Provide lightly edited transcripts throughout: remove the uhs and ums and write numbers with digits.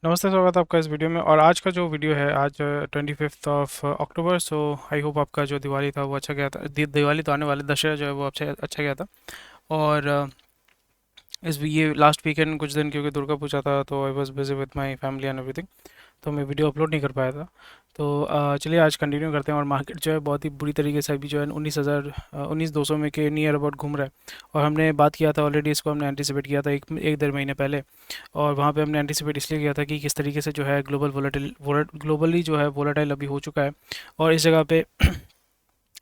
नमस्ते, स्वागत है आपका इस वीडियो में। और आज का जो वीडियो है, आज 25 अक्टूबर। सो आई होप आपका जो दिवाली था वो अच्छा गया था। दिवाली तो आने वाले, दशहरा जो है वो अच्छा अच्छा गया था। और इस ये लास्ट वीकेंड कुछ दिन, क्योंकि दुर्गा पूजा था, तो I was busy with my family and everything, तो मैं वीडियो अपलोड नहीं कर पाया था। तो चलिए आज कंटिन्यू करते हैं। और मार्केट जो है बहुत ही बुरी तरीके से अभी जो है 19,200 में के नियर अबाउट घूम रहा है। और हमने बात किया था ऑलरेडी, इसको हमने एंटिसिपेट किया था एक एक डेढ़ महीने पहले। और वहाँ पे हमने एंटिसिपेट इसलिए किया था कि किस तरीके से जो है ग्लोबली जो है वोलेटाइल अभी हो चुका है। और इस जगह पे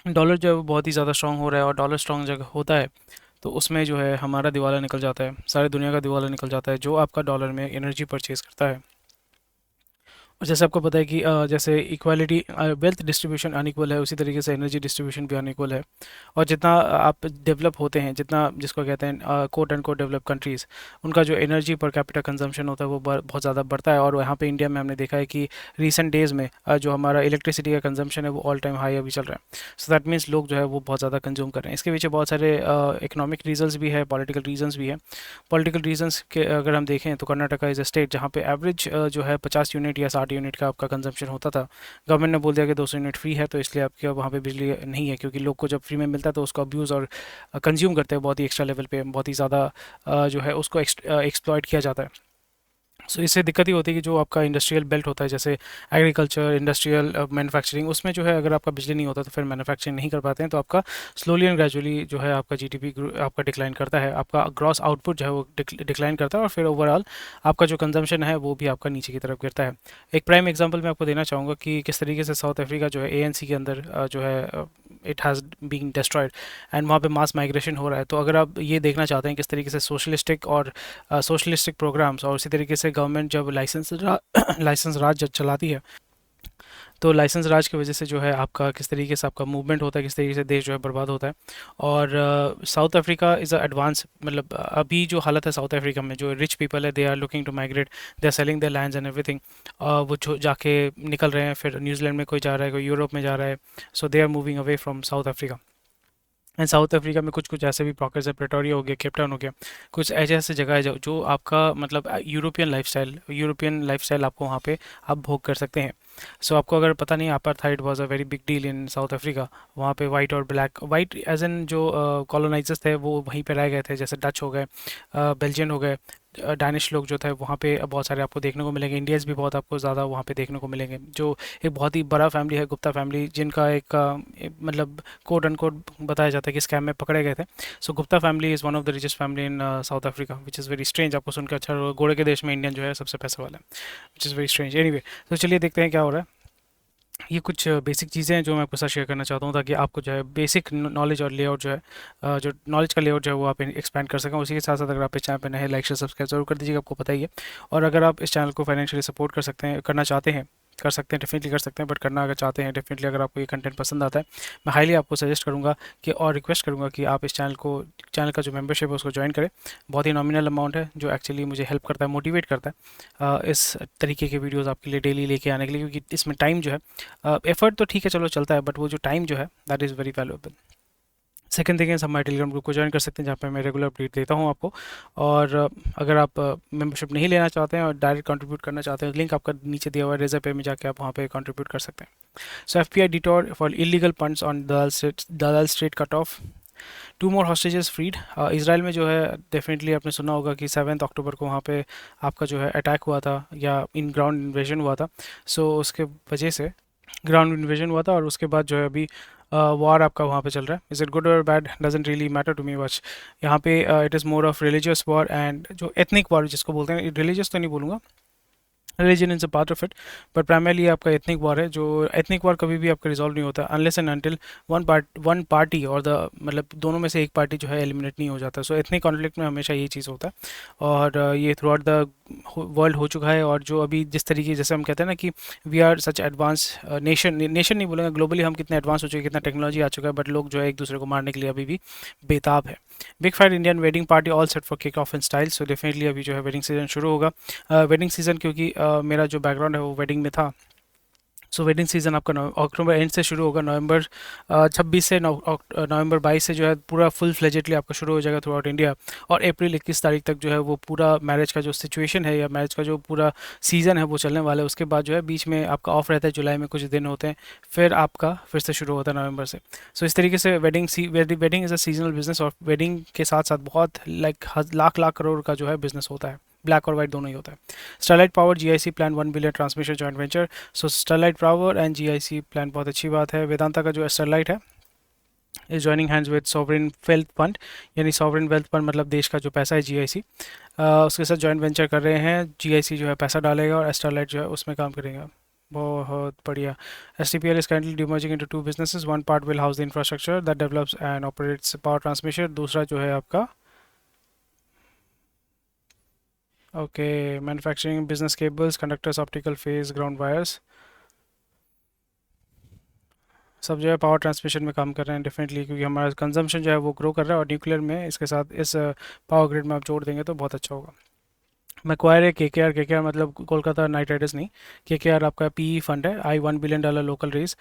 डॉलर जो है वो बहुत ही ज़्यादा स्ट्रांग हो रहा है। और डॉलर स्ट्रांग जगह होता है तो उसमें जो है हमारा दिवाला निकल जाता है, सारी दुनिया का दिवाला निकल जाता है जो आपका डॉलर में एनर्जी परचेज करता है। और जैसे आपको पता है कि जैसे इक्वालिटी, वेल्थ डिस्ट्रीब्यूशन अनइक्वल है, उसी तरीके से एनर्जी डिस्ट्रीब्यूशन भी अनइक्वल है। और जितना आप डेवलप होते हैं, जितना जिसको कहते हैं quote and quote develop countries, उनका जो एनर्जी पर कैपिटा कंजम्पशन होता है वो बहुत ज़्यादा बढ़ता है। और यहाँ पे इंडिया में हमने देखा है कि रिसेंट डेज़ में जो हमारा इलेक्ट्रिसिटी का कंजम्पशन है वो ऑल टाइम हाई अभी चल रहा है। सो दैट मीन्स लोग जो है वो बहुत ज़्यादा कंज्यूम कर रहे हैं। इसके पीछे बहुत सारे इकोनॉमिक रीजंस भी है, पॉलिटिकल रीजंस भी है। पॉलिटिकल रीजंस के अगर हम देखें तो कर्नाटका इज़ अ स्टेट जहाँ पे एवरेज जो है 50 यूनिट या 60 यूनिट का आपका कंजम्पशन होता था। गवर्नमेंट ने बोल दिया कि 200 यूनिट फ्री है, तो इसलिए आपके वहाँ पे बिजली नहीं है, क्योंकि लोग को जब फ्री में मिलता है तो उसको अब्यूज़ और कंज्यूम करते हैं बहुत ही एक्स्ट्रा लेवल पे, बहुत ही ज़्यादा जो है उसको एक्सप्लॉइट किया जाता है। सो इससे दिक्कत ही होती है कि जो आपका इंडस्ट्रियल बेल्ट होता है, जैसे एग्रीकल्चर, इंडस्ट्रियल मैन्युफैक्चरिंग, उसमें जो है अगर आपका बिजली नहीं होता तो फिर मैन्युफैक्चरिंग नहीं कर पाते हैं, तो आपका स्लोली एंड ग्रेजुअली जो है आपका जीडीपी आपका डिक्लाइन करता है, आपका ग्रॉस आउटपुट जो है वो डिक्लाइन करता है। और फिर ओवरऑल आपका जो कंजम्पशन है वो भी आपका नीचे की तरफ गिरता है। एक प्राइम एग्जांपल मैं आपको देना चाहूँगा कि किस तरीके से साउथ अफ्रीका जो है एएनसी के अंदर जो है it has been destroyed and वहाँ पे मास माइग्रेशन हो रहा है। तो अगर आप ये देखना चाहते हैं किस तरीके से सोशलिस्टिक और सोशलिस्टिक प्रोग्राम्स, और उसी तरीके से गवर्नमेंट जब लाइसेंस राज जब चलाती है, तो लाइसेंस राज की वजह से जो है आपका किस तरीके से आपका मूवमेंट होता है, किस तरीके से देश जो है बर्बाद होता है। और south Africa is a advance, मतलब अभी जो हालत है साउथ अफ्रीका में, जो रिच पीपल है they are looking to migrate, they are selling their lands and everything. वो जो जाके निकल रहे हैं, फिर न्यूजीलैंड में कोई जा रहा है, कोई यूरोप में जा रहा है। So they are moving away from South Africa. And South Africa में कुछ कुछ ऐसे भी पॉकेट्स है, प्रेटोरिया हो गया, केप टाउन हो गया, कुछ ऐसे ऐसे जगह है जो आपका मतलब यूरोपियन लाइफस्टाइल आपको वहाँ पे आप भोग कर सकते हैं। सो आपको अगर पता नहीं, apartheid was a very big deal in South Africa. वहाँ पे वाइट और ब्लैक, वाइट एज एन जो कॉलोनाइजर्स थे वो वहीं पे रह गए थे, जैसे डच हो गए, बेल्जियन हो गए, डानिश लोग जो थे वहाँ पे बहुत सारे आपको देखने को मिलेंगे। इंडियंस भी बहुत आपको ज़्यादा वहाँ पे देखने को मिलेंगे, जो एक बहुत ही बड़ा फैमिली है, गुप्ता फैमिली, जिनका एक मतलब कोट अनकोट बताया जाता है कि स्कैम में पकड़े गए थे। So Gupta family is one of the richest family in South Africa, which is very strange. आपको सुनकर अच्छा लगेगा, घोड़े के देश में इंडियन जो है सबसे पैसे वाला है, विच इज़ वेरी स्ट्रेंज। एनीवे, तो चलिए देखते हैं क्या हो रहा है। ये कुछ बेसिक चीज़ें हैं जो मैं आपके साथ शेयर करना चाहता हूँ, ताकि आपको जो है बेसिक नॉलेज और लेआउट जो है जो नॉलेज का लेआउट जो है वो आप एक्सपैंड कर सकें। उसी के साथ साथ अगर आप इस चैनल पर नए, लाइक शेयर सब्सक्राइब जरूर कर दीजिएगा, आपको पता ही है। और अगर आप इस चैनल को फाइनेंशियली सपोर्ट कर सकते हैं, करना चाहते हैं, कर सकते हैं, डेफिनेटली कर सकते हैं। बट करना अगर चाहते हैं, डेफिनेटली अगर आपको ये कंटेंट पसंद आता है, मैं हाईली आपको सजेस्ट करूँगा कि, और रिक्वेस्ट करूँगा कि आप इस चैनल का जो मेंबरशिप है उसको ज्वाइन करें। बहुत ही नॉमिनल अमाउंट है जो एक्चुअली मुझे हेल्प करता है, मोटिवेट करता है इस तरीके के वीडियोस आपके लिए डेली लेके आने के लिए, क्योंकि इसमें टाइम जो है, एफर्ट तो ठीक है चलो चलता है, बट वो जो टाइम जो है that is very valuable. Second thing is, हम हमारे टेलीग्राम ग्रुप को ज्वाइन कर सकते हैं, जहाँ पे मैं रेगुलर अपडेट देता हूँ आपको। और अगर आप मेंबरशिप नहीं लेना चाहते हैं और डायरेक्ट कंट्रीब्यूट करना चाहते हैं, लिंक आपका नीचे दिया हुआ है, रेजर पे में जाके आप वहाँ पे कंट्रीब्यूट कर सकते हैं। So FPI detour for illegal funds on Dalal street cut off, 2 more hostages freed. Israel में जो है डेफिनेटली आपने सुना होगा कि 7 अक्टूबर को वहाँ पे आपका जो है अटैक हुआ था, या इन ग्राउंड इन्वेजन हुआ था। सो उसके वजह से ग्राउंड इन्वेजन हुआ था, और उसके बाद जो है अभी वॉर आपका वहाँ पे चल रहा है। इज़ इट गुड और bad, doesn't really matter to me much. यहाँ पे it is more of religious war and जो एथनिक वॉर जिसको बोलते हैं, रिलीजियस तो नहीं बोलूँगा, religion is a part of it, but primarily आपका एथनिक वॉर है। जो एथनिक वॉर कभी भी आपका रिजॉल्व नहीं होता unless and until one party और द मतलब दोनों में से एक पार्टी जो है एलिमिनेट नहीं हो जाता। सो एथनिक कॉन्फ्लिक्ट में हमेशा ये चीज़ होता है। और ये थ्रू आउट द वर्ल्ड हो चुका है। और जो अभी जिस तरीके, जैसे हम कहते हैं ना कि we are such advance nation नहीं बोलेंगे, ग्लोबली हम कितने एडवांस हो चुके हैं, कितना टेक्नोलॉजी आ चुका है, बट लोग जो है एक दूसरे को मारने के लिए अभी भी बेताब है। Big fire Indian wedding party all set for kick off in style. So definitely अभी जो है वेडिंग सीजन शुरू होगा। वेडिंग सीजन, क्योंकि मेरा जो बैकग्राउंड है वो वेडिंग में था, सो वेडिंग सीज़न आपका अक्टूबर एंड से शुरू होगा, नवंबर 26 से नवंबर 22 से जो है पूरा फुल फ्लेजेडली आपका शुरू हो जाएगा थ्रू आउट इंडिया। और अप्रैल 21 तारीख तक जो है वो पूरा मैरिज का जो सिचुएशन है या मैरिज का जो पूरा सीज़न है वो चलने वाला है। उसके बाद जो है बीच में आपका ऑफ रहता है, जुलाई में कुछ दिन होते हैं, फिर आपका फिर से शुरू होता है नवंबर से। सो इस तरीके से wedding is a seasonal business, और वेडिंग के साथ साथ बहुत लाइक लाख लाख करोड़ का जो है बिजनेस होता है, ब्लैक और वाइट दोनों ही होता है। Sterlite power GIC plan 1 billion transmission joint venture. So Sterlite power and GIC plan बहुत अच्छी बात है। वेदांता का जो स्टरलाइट है is joining hands with sovereign wealth fund, यानी सॉवरेन वेल्थ फंड मतलब देश का जो पैसा है जीआईसी, उसके साथ जॉइंट वेंचर कर रहे हैं। जीआईसी जो है पैसा डालेगा और स्टरलाइट जो है उसमें काम करेगा। बहुत बढ़िया। S T P L is currently demerging into two businesses. One part will house the infrastructure that develops and operates power transmission. दूसरा जो है आपका okay manufacturing business, cables, conductors, optical phase, ground wires, सब जो है power transmission में काम कर रहे हैं डेफिनेटली, क्योंकि हमारा कंजम्पशन जो है वो ग्रो कर रहा है। और न्यूक्लियर में इसके साथ इस पावर ग्रिड में आप जोड़ देंगे तो बहुत अच्छा होगा। मैक्वायर है के के आर मतलब कोलकाता नाइट राइडर्स नहीं, के आर आपका पीई फंड है, $1 बिलियन लोकल रेज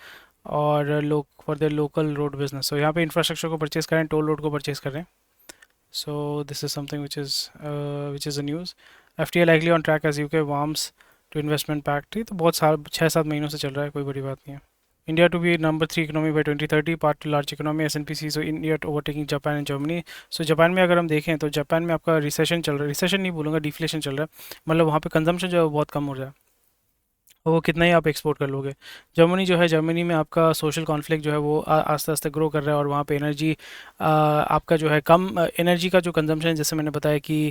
और look for the local road business. So यहाँ पे इंफ्रास्ट्रक्चर को परचेज करें, टोल रोड को परचेज करें। So this is something which is a news. F T I likely on track as UK warms to investment pact. तो बहुत साल 6-7 महीनों से चल रहा है, कोई बड़ी बात नहीं है। India to be number 3 economy by 2030, part to large economy, S&P sees so India overtaking Japan and Germany. So Japan में अगर हम देखें तो जापान में आपका रिसेशन चल रहा है, रिसेशन नहीं बोलूँगा, डिफ्लेशन चल रहा है, मतलब वहाँ पे कंजम्पशन जो है वो बहुत कम हो रहा है, और वो कितना ही आप एक्सपोर्ट कर लोगे। जर्मनी जो है, जर्मनी में आपका सोशल कॉन्फ्लिक्ट जो है वो आस्ते आस्ते ग्रो कर रहा है, और वहाँ पे एनर्जी आपका जो है कम एनर्जी का जो कंजम्पशन, जैसे मैंने बताया कि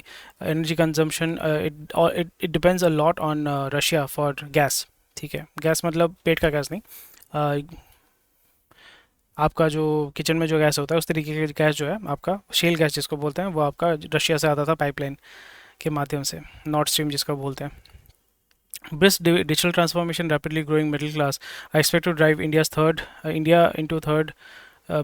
energy consumption it depends a lot on Russia for gas. ठीक है, गैस मतलब पेट का गैस नहीं, आपका जो किचन में जो गैस होता है उस तरीके का गैस जो है आपका शेल गैस जिसको बोलते हैं, वो आपका रशिया से आता था पाइपलाइन के माध्यम से, नॉर्थ स्ट्रीम जिसका बोलते हैं। Brisk digital transformation, rapidly growing middle class. I expect to drive India into third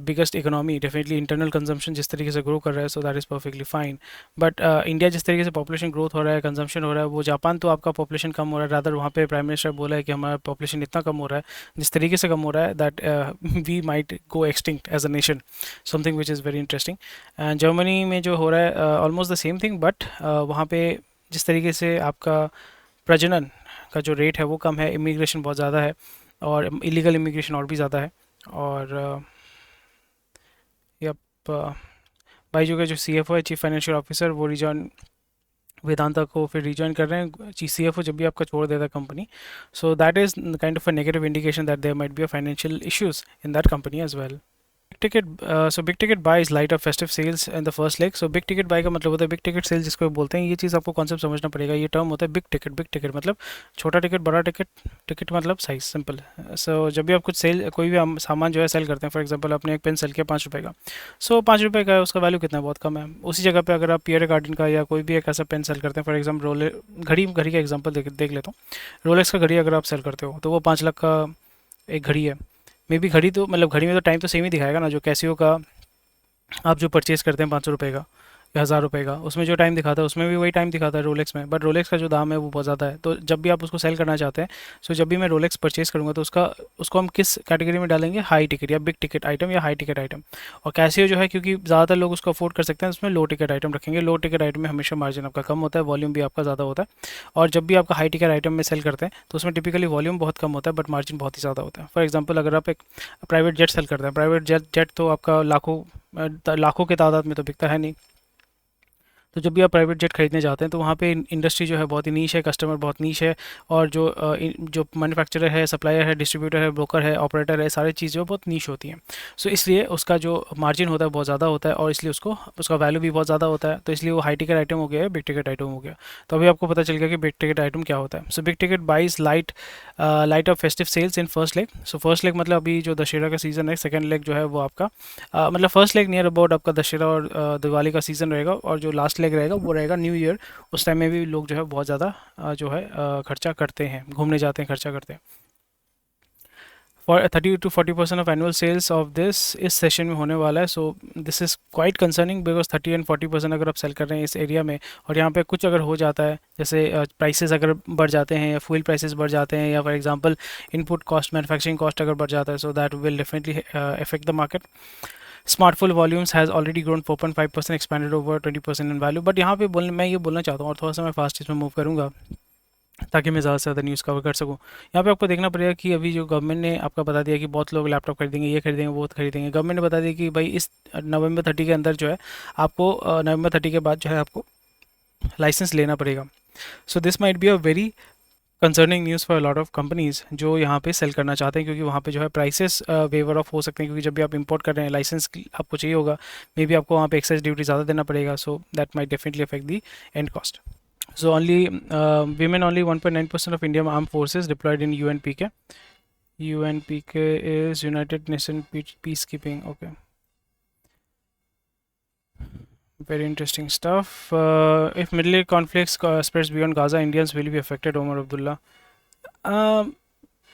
biggest economy. Definitely internal consumption जिस तरीके से ग्रो कर रहा है, so that is perfectly fine. But India जिस तरीके से पॉपुलेशन ग्रोथ हो रहा है, कंजम्पशन हो रहा है, वो जापान तो आपका पॉपुलेशन कम हो रहा है, रादर वहाँ पे प्राइम मिनिस्टर बोला है कि हमारा पॉपुलेशन इतना कम हो रहा है, जिस तरीके से कम हो रहा है, that we might go extinct as a nation, something which is very interesting. And Germany में जो हो रहा है almost the same thing, but वहाँ पे जिस तरीके से आपका प्रजनन का जो रेट है वो कम है, इमिग्रेशन बहुत ज़्यादा है, और इलीगल इमिग्रेशन और भी ज़्यादा है। और यप बाईजू का जो सीएफओ है, चीफ फाइनेंशियल ऑफिसर, वो रिजॉइन वेदांता को फिर रिजॉइन कर रहे हैं। सीएफओ जब भी आपका छोड़ देता है company, so that is kind of a negative indication that there might be a financial issues in that company as well. Big ticket buy is light of festive sales in the first leg. So big ticket buy का मतलब होता है big ticket cell जिसको बोलते हैं। ये चीज़ आपको concept समझना पड़ेगा। ये टर्म होता है बिग टिकट मतलब छोटा टिकट, बड़ा टिकट, टिकट मतलब साइज, सिंपल। सो जब भी आप कुछ सेल, कोई भी सामान जो है सेल करते हैं, फॉर एग्जांपल आपने एक पेन सेल किया ₹5 का, सो ₹5 का है, उसका वैल्यू कितना है, बहुत कम है। उसी जगह पे अगर आप पियर गार्डन का या कोई भी एक ऐसा पेन सेल करते हैं, फॉर एग्जाम्पल घड़ी का एग्जाम्पल देख लेता हूँ। रोलेक्स का घड़ी अगर आप सेल करते हो तो वो 5 लाख का एक घड़ी है। मे बी घड़ी तो मतलब घड़ी में तो टाइम तो सेम ही दिखाएगा ना, जो कैसियो का आप जो परचेज़ करते हैं ₹500 का या ₹1000 का, उसमें जो टाइम दिखाता है उसमें भी वही टाइम दिखाता है रोलेक्स में, बट रोलेक्स का जो दाम है वो बहुत ज़्यादा है। तो जब भी आप उसको सेल करना चाहते हैं, सो जब भी मैं रोलेक्स परचेज़ करूँगा तो उसको हम किस कैटेगरी में डालेंगे, हाई टिकट या बिग टिकट आइटम या हाई टिकट आइटम। और कैसियो जो है, क्योंकि ज़्यादातर लोग उसको अफोर्ड कर सकते हैं, उसमें लो टिकट आइटम रखेंगे। लो टिकट आइटम में हमेशा मार्जिन आपका कम होता है, वॉल्यूम भी आपका ज़्यादा होता है। और जब भी आपका हाई टिकट आइटम में सेल करते हैं तो उसमें टिपिकली वॉल्यूम बहुत कम होता है बट मार्जिन बहुत ही ज़्यादा होता है। फॉर एग्जाम्पल अगर आप एक प्राइवेट जेट सेल करते हैं, प्राइवेट जेट तो आपका लाखों के तादाद में तो बिकता है नहीं। तो जब भी आप प्राइवेट जेट खरीदने जाते हैं तो वहाँ पे इंडस्ट्री जो है बहुत ही नीश है, कस्टमर बहुत नीश है, और जो मैन्युफैक्चरर है, सप्लायर है, डिस्ट्रीब्यूटर है, ब्रोकर है, ऑपरेटर है, सारी चीज़ें बहुत नीश होती हैं। सो इसलिए उसका जो मार्जिन होता है बहुत ज़्यादा होता है, और इसलिए उसका वैल्यू भी बहुत ज़्यादा होता है। तो इसलिए वो हाई टिकट आइटम हो गया है, बिग टिकट आइटम हो गया। तो अभी आपको पता चल गया कि बिग टिकट आइटम क्या होता है। So big ticket buys light of festive sales in first leg. So first leg मतलब अभी जो दशहरा का सीज़न है, सेकेंड लेग जो है वो आपका मतलब फर्स्ट लेग नियर अबाउट आपका दशहरा और दिवाली का सीज़न रहेगा, और जो लास्ट लेग रहेगा वो रहेगा न्यू ईयर। उस टाइम में भी लोग जो है बहुत ज़्यादा जो है खर्चा करते हैं, घूमने जाते हैं, खर्चा करते हैं। For 30 to 40% of annual sales of this इस सेशन में होने वाला है। So this is quite concerning because 30 and 40% अगर आप सेल कर रहे हैं इस एरिया में, और यहाँ पे कुछ अगर हो जाता है, जैसे प्राइसेस अगर बढ़ जाते हैं या फ्यूल प्राइसेस बढ़ जाते हैं, या for example input cost, manufacturing cost अगर बढ़ जाता है, so that will definitely affect the market. Smartphone volumes has already grown 4.5%, expanded over 20% in value. But यहाँ पे मैं ये बोलना चाहता हूँ, और थोड़ा सा मैं फास्ट इसमें मूव करूँगा ताकि मैं ज़्यादा से ज़्यादा न्यूज़ कवर कर सकूँ। यहाँ पे आपको देखना पड़ेगा कि अभी जो गवर्नमेंट ने आपका बता दिया कि बहुत लोग लैपटॉप खरीदेंगे, ये खरीदेंगे, वो खरीदेंगे। गवर्नमेंट ने बता दिया कि भाई इस नवंबर 30 के अंदर जो है आपको, नवंबर 30 के बाद जो है आपको लाइसेंस लेना पड़ेगा। So this might be a very concerning news for lot of companies जो यहाँ पे सेल करना चाहते हैं, क्योंकि वहाँ पे जो है प्राइसेस वेवर ऑफ हो सकते हैं, क्योंकि जब भी आप इंपोर्ट कर रहे हैं लाइसेंस आपको चाहिए होगा, मे बी आपको वहाँ पे एक्साइज ड्यूटी ज़्यादा देना पड़ेगा। So that might definitely affect the and cost. So only 1.9% of Indian armed forces deployed in UNPK. UNPK is United Nations Peacekeeping. Okay, very interesting stuff. If Middle East conflicts spreads beyond Gaza, Indians will be affected. Omar Abdullah.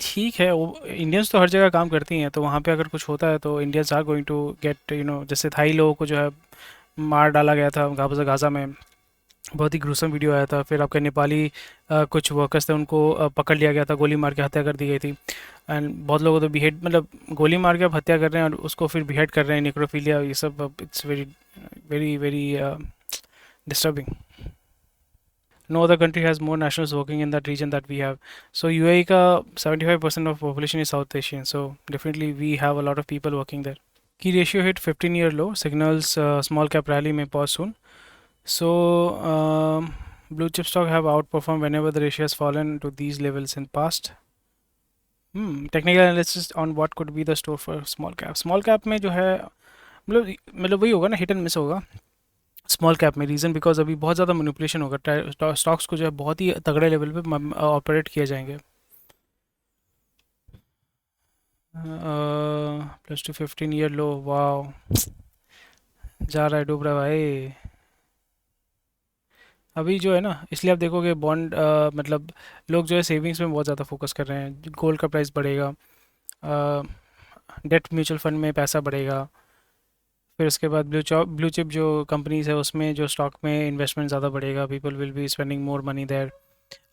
ठीक है, Indians तो हर जगह काम करती हैं, तो वहाँ पे अगर कुछ होता है तो Indians are going to get, जैसे थाई लोगों को जो है मार डाला गया था गाज़ा में, बहुत ही ग्रूसम वीडियो आया था। फिर आपके नेपाली कुछ वर्कर्स थे, उनको पकड़ लिया गया था, गोली मार के हत्या कर दी गई थी। एंड बहुत लोगों को तो बिहेड, मतलब गोली मार के आप हत्या कर रहे हैं और उसको फिर बिहेड कर रहे हैं, नेक्रोफिलिया, ये सब it's very very very disturbing. No other country has more nationals working in that region that we have. So UAE का 75% of population is South Asian, so definitely we have a lot of people working there. Key ratio hit 15-year low, signals small cap rally may pause soon. So, blue chip stock have outperformed whenever the ratio has fallen to these levels in past. Technical analysis on what could be the store for small cap. Small cap में जो है मतलब वही होगा ना, hit and miss होगा small cap में। Reason because अभी बहुत ज़्यादा मैनिपुलेशन होगा, स्टॉक्स को जो है बहुत ही तगड़े लेवल पे ऑपरेट किए जाएंगे। +2 15-year लो, वाओ, जा रहा है, डूब रहा है भाई अभी जो है ना। इसलिए आप देखोगे बॉन्ड, मतलब लोग जो है सेविंग्स में बहुत ज़्यादा फोकस कर रहे हैं। गोल्ड का प्राइस बढ़ेगा, डेट म्यूचुअल फंड में पैसा बढ़ेगा, फिर उसके बाद ब्लू चिप जो कंपनीज है उसमें जो स्टॉक में इन्वेस्टमेंट ज़्यादा बढ़ेगा, people will be spending more money there.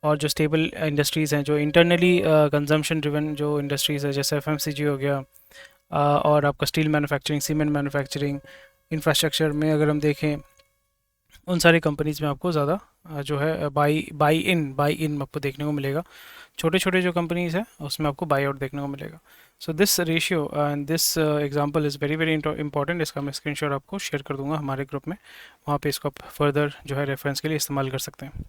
और जो स्टेबल इंडस्ट्रीज़ हैं, जो इंटरनली कंजम्पशन ड्रिवन जो इंडस्ट्रीज़ है, जैसे एफएमसीजी हो गया, और आपका steel manufacturing, cement manufacturing, infrastructure में अगर हम देखें, उन सारी कंपनीज़ में आपको ज़्यादा जो है बाई इन आपको देखने को मिलेगा। छोटे छोटे जो कंपनीज़ हैं उसमें आपको बाई आउट देखने को मिलेगा। So this ratio and this example is very very important. इसका मैं स्क्रीनशॉट आपको शेयर कर दूंगा हमारे ग्रुप में, वहाँ पे इसको आप फर्दर जो है रेफरेंस के लिए इस्तेमाल कर सकते हैं।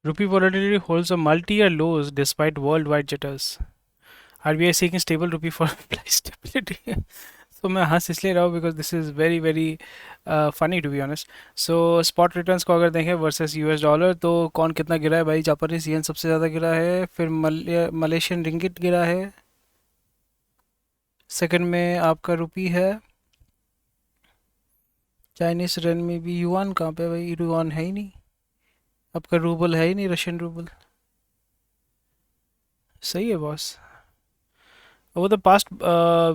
Rupee volatility holds a multi year lows despite world wide jitters. RBI seeking stable rupee for price stability. तो मैं हंस इसलिए रहा हूँ because this is very very funny to be honest. So spot returns को अगर देखें वर्सेस यूएस डॉलर, तो कौन कितना गिरा है भाई? जापानीज येन सबसे ज़्यादा गिरा है, फिर मलेशियन रिंगिट गिरा है, सेकंड में आपका रुपी है, चाइनीज रेन में भी, युआन कहाँ पे भाई? युआन है ही नहीं, आपका रूबल है ही नहीं, रशियन रूबल। सही है boss. Over the past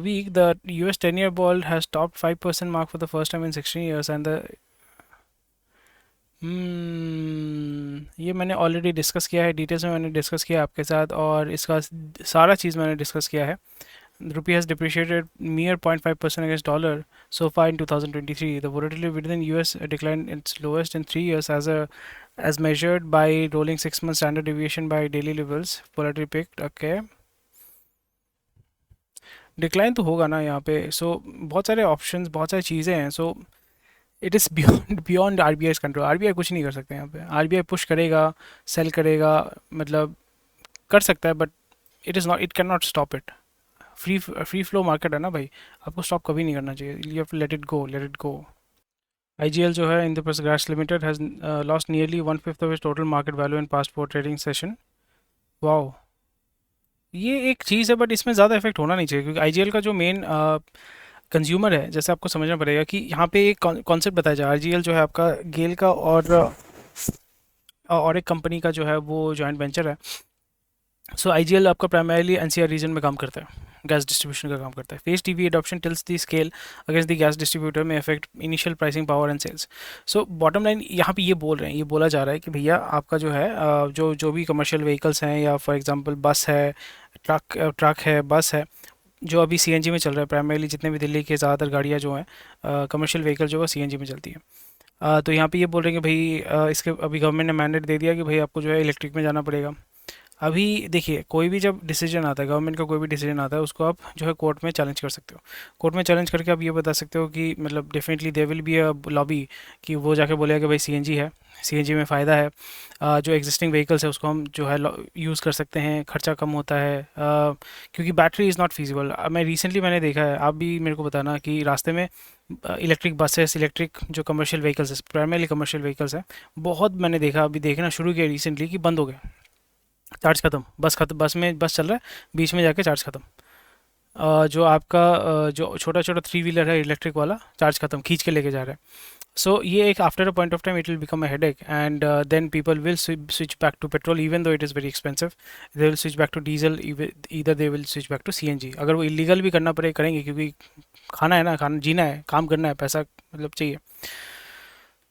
week, the US 10-year bond has topped 5% mark for the first time in 16 years, and the ये मैंने ऑलरेडी डिस्कस किया है, डिटेल्स में मैंने डिस्कस किया है आपके साथ, और इसका सारा चीज़ मैंने डिस्कस किया है। The rupee has depreciated mere 0.5% against dollar so far in 2023. The volatility within US declined its lowest in 3 years as measured by rolling 6-month standard deviation by daily levels. Volatility peaked. Okay. Decline तो होगा ना यहाँ पे। सो बहुत सारे options, बहुत सारी चीज़ें हैं। So it is beyond RBI control. RBI कुछ नहीं कर सकते यहाँ पे। आरबीआई पुश करेगा, सेल करेगा, मतलब कर सकता है, but it can not stop it. Free flow market है ना भाई, आपको स्टॉप कभी नहीं करना चाहिए। You have to let it go, let it go. IGL जो है, Indraprastha gas limited, has lost nearly 1/5 of its total market value in past 4 trading session. Wow, ये एक चीज़ है, बट इसमें ज़्यादा इफेक्ट होना नहीं चाहिए, क्योंकि आईजीएल का जो मेन कंज्यूमर है, जैसे आपको समझना पड़ेगा कि यहाँ पे एक कॉन्सेप्ट बताया जाए। आरजीएल जो है आपका गेल का और एक कंपनी का जो है वो जॉइंट वेंचर है। सो आईजीएल आपका प्राइमरीली एनसीआर रीजन में काम करता है। गैस डिस्ट्रीब्यूशन का काम करता है। Phase TV adoption tilts the scale against the gas distributor में affect initial pricing power and sales. So bottom line यहाँ पे ये बोल रहे हैं, ये बोला जा रहा है कि भैया आपका जो है जो जो भी कमर्शियल व्हीकल्स हैं या फॉर एग्जांपल बस है, ट्रक है, बस है, जो अभी सीएनजी में चल रहा है, प्राइमरीली जितने भी दिल्ली के ज़्यादातर गाड़ियाँ जो हैं कमर्शियल व्हीकल जो है सीएनजी में चलती हैं। तो यहाँ पे ये बोल रहे हैं कि भाई इसके अभी गवर्नमेंट ने मैंडेट दे दिया कि भाई आपको जो है इलेक्ट्रिक में जाना पड़ेगा। अभी देखिए, कोई भी जब डिसीजन आता है, गवर्नमेंट का कोई भी डिसीजन आता है, उसको आप जो है कोर्ट में चैलेंज कर सकते हो। कोर्ट में चैलेंज करके आप ये बता सकते हो कि मतलब definitely there will be a lobby कि वो जाके बोलेगा कि भाई सीएनजी है, सीएनजी में फ़ायदा है, जो एग्जिस्टिंग व्हीकल्स है उसको हम जो है यूज़ कर सकते हैं, खर्चा कम होता है, क्योंकि बैटरी इज़ नॉट फीजिबल। मैंने देखा है, आप भी मेरे को बताना कि रास्ते में इलेक्ट्रिक बसेस, इलेक्ट्रिक जो कमर्शियल व्हीकल्स है, प्राइमरली कमर्शियल व्हीकल्स हैं, बहुत मैंने देखा, अभी देखना शुरू किया रिसेंटली कि बंद हो गए, चार्ज खत्म, बस में बस चल रहा है, बीच में जाके चार्ज खत्म। जो आपका जो छोटा छोटा थ्री व्हीलर है इलेक्ट्रिक वाला, चार्ज खत्म, खींच के लेके जा रहा है। सो ये एक after a point of time it will become a headache and then people will switch back to petrol even though it is very expensive. They will switch back to diesel, इधर they will switch back to CNG. अगर वो illegal भी करना पड़े करेंगे, क्योंकि खाना है ना, खाना जीना है, काम करना है, पैसा मतलब चाहिए।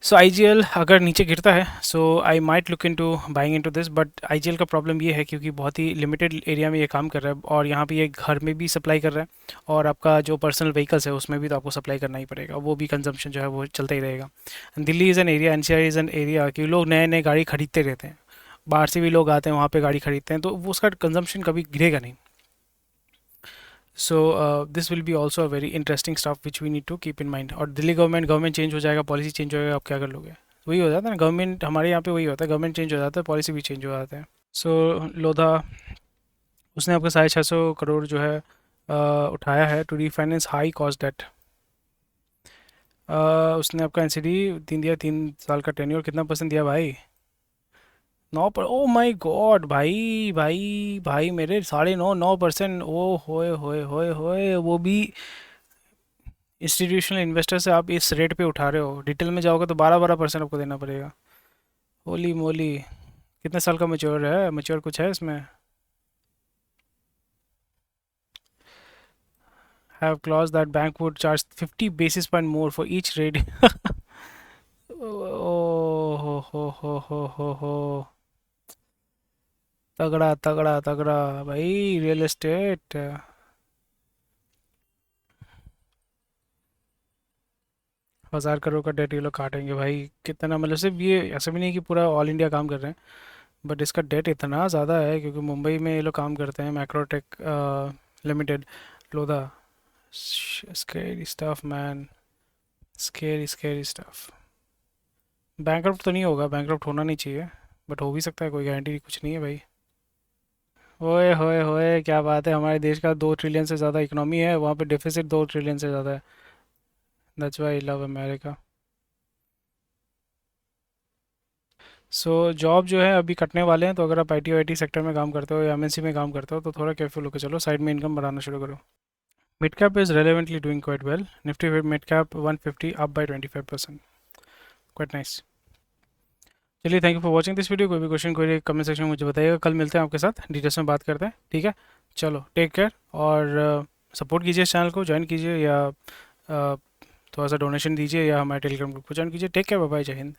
सो आईजीएल अगर नीचे गिरता है, so I might look into buying into this, but IGL का प्रॉब्लम ये है क्योंकि बहुत ही लिमिटेड एरिया में ये काम कर रहा है और यहाँ पे ये घर में भी सप्लाई कर रहा है और आपका जो पर्सनल व्हीकल्स है उसमें भी तो आपको सप्लाई करना ही पड़ेगा, वो भी कंजम्पशन जो है वो चलता ही रहेगा। Delhi is an area, NCR is an area कि लोग नए नए गाड़ी खरीदते रहते हैं, बाहर से भी लोग आते हैं वहाँ पे गाड़ी खरीदते हैं, तो वो उसका कंजम्पशन कभी गिरेगा नहीं। So this will be also a very interesting stuff which we need to keep in mind. और दिल्ली गवर्नमेंट चेंज हो जाएगा, पॉलिसी चेंज हो जाएगा, आप क्या कर लोगे? वही हो जाता है ना, गवर्नमेंट हमारे यहाँ पे वही होता है, गवर्नमेंट चेंज हो जाता है, पॉलिसी भी चेंज हो जाता है। सो लोधा, उसने आपका 650 करोड़ जो है उठाया है to refinance high cost debt. उसने आपका एनसीडी तीन दिया, 3 साल का टेन्योर, कितना परसेंट दिया भाई? 9 पर, ओ माई गॉड भाई, भाई मेरे 9.5, 9%, ओ होए होए होए होए, वो भी इंस्टीट्यूशनल इन्वेस्टर से आप इस रेट पे उठा रहे हो। डिटेल में जाओगे तो 12% आपको देना पड़ेगा। होली मोली, कितने साल का मैच्योर है, मैच्योर कुछ है इसमें? Have clause that bank would charge 50 basis point more for each trade। ओ हो, तगड़ा तगड़ा तगड़ा भाई, रियल एस्टेट। 1000 करोड़ का डेट ये लोग काटेंगे भाई, कितना, मतलब सिर्फ ये ऐसा भी नहीं कि पूरा ऑल इंडिया काम कर रहे हैं, बट इसका डेट इतना ज़्यादा है क्योंकि मुंबई में ये लोग काम करते हैं, Macrotech limited, Lodha. Scary stuff man, scary scary stuff. Bankrupt तो नहीं होगा, बैंकरप्ट होना नहीं चाहिए, बट हो भी सकता है, कोई गारंटी कुछ नहीं है भाई। ओए होए होए, क्या बात है, हमारे देश का 2 ट्रिलियन से ज़्यादा इकोनॉमी है, वहाँ पे डिफिसिट 2 ट्रिलियन से ज़्यादा है। That's why I love America. So job जो है अभी कटने वाले हैं, तो अगर आप आईटी सेक्टर में काम करते हो या एमएनसी में काम करते हो तो थोड़ा केयरफुल होकर चलो, साइड में इनकम बढ़ाना शुरू करो। Mid cap is relevantly doing quite well, Nifty mid cap 150 up by 25%, quite nice. चलिए, thank you for watching this video. कोई भी क्वेश्चन कोई कमेंट सेक्शन में मुझे बताइएगा, कल मिलते हैं आपके साथ, डिटेल्स में बात करते हैं, ठीक है? चलो, टेक केयर, और सपोर्ट कीजिए इस चैनल को, ज्वाइन कीजिए या थोड़ा सा डोनेशन दीजिए या हमारे टेलीग्राम ग्रुप को ज्वाइन कीजिए। टेक केयर, बाय बाय, जय हिंद।